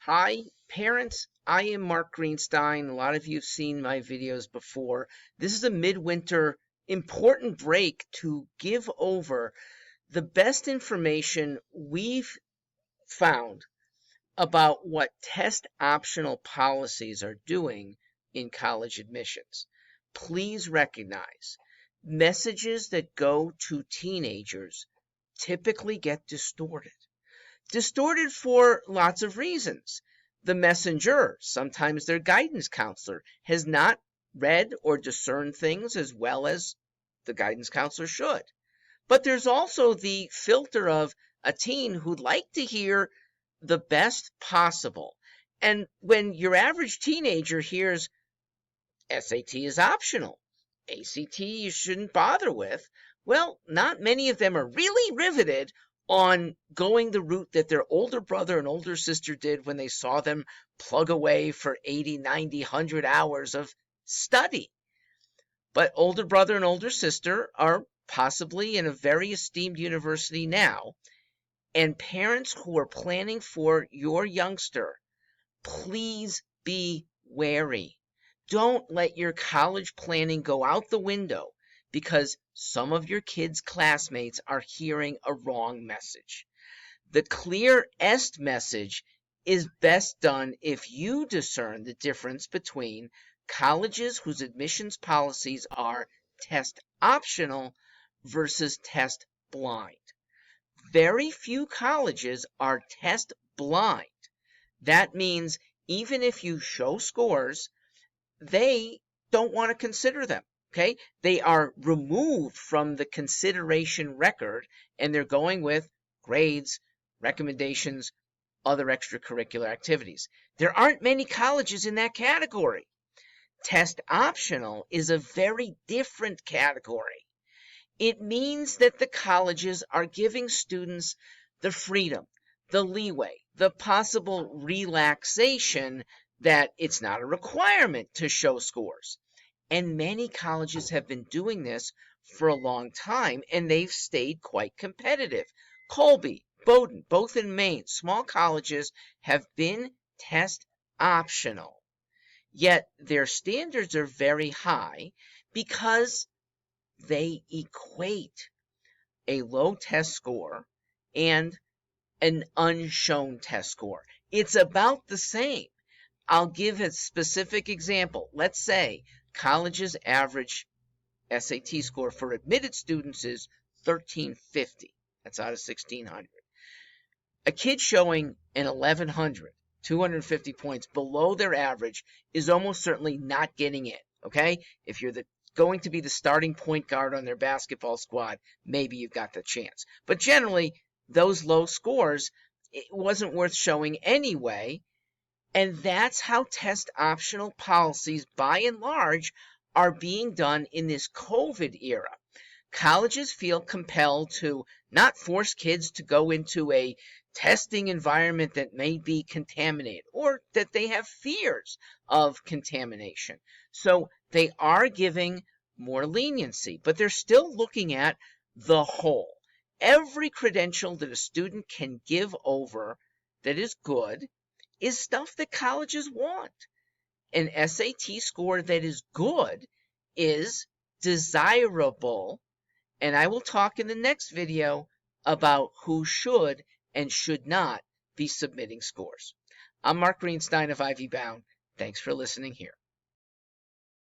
Hi, parents. I am Mark Greenstein. A lot of you have seen my videos before. This is a midwinter important break to give over the best information we've found about what test optional policies are doing in college admissions. Please recognize messages that go to teenagers typically get distorted. Distorted for lots of reasons. The messenger, sometimes their guidance counselor, has not read or discerned things as well as the guidance counselor should. But there's also the filter of a teen who'd like to hear the best possible. And when your average teenager hears SAT is optional, ACT you shouldn't bother with, well, not many of them are really riveted on going the route that their older brother and older sister did when they saw them plug away for 80, 90, 100 hours of study. But older brother and older sister are possibly in a very esteemed university now, and parents who are planning for your youngster, please be wary. Don't let your college planning go out the window because some of your kids' classmates are hearing a wrong message. The clear est message is best done if you discern the difference between colleges whose admissions policies are test optional versus test blind. Very few colleges are test blind. That means even if you show scores, they don't want to consider them. Okay, they are removed from the consideration record and they're going with grades, recommendations, other extracurricular activities. There aren't many colleges in that category. Test optional is a very different category. It means that the colleges are giving students the freedom, the leeway, the possible relaxation that it's not a requirement to show scores. And many colleges have been doing this for a long time, and they've stayed quite competitive. Colby, Bowdoin, both in Maine, small colleges have been test optional. Yet their standards are very high because they equate a low test score and an unshown test score. It's about the same. I'll give a specific example. Let's say college's average SAT score for admitted students is 1350. That's out of 1600. A kid showing an 1100, 250 points below their average is almost certainly not getting in, okay? If you're going to be the starting point guard on their basketball squad, maybe you've got the chance. But generally, those low scores, it wasn't worth showing anyway. And that's how test optional policies, by and large, are being done in this COVID era. Colleges feel compelled to not force kids to go into a testing environment that may be contaminated or that they have fears of contamination. So they are giving more leniency, but they're still looking at the whole. Every credential that a student can give over that is good is stuff that colleges want. An SAT score that is good is desirable, and I will talk in the next video about who should and should not be submitting scores. I'm Mark Greenstein of Ivy Bound. Thanks for listening here.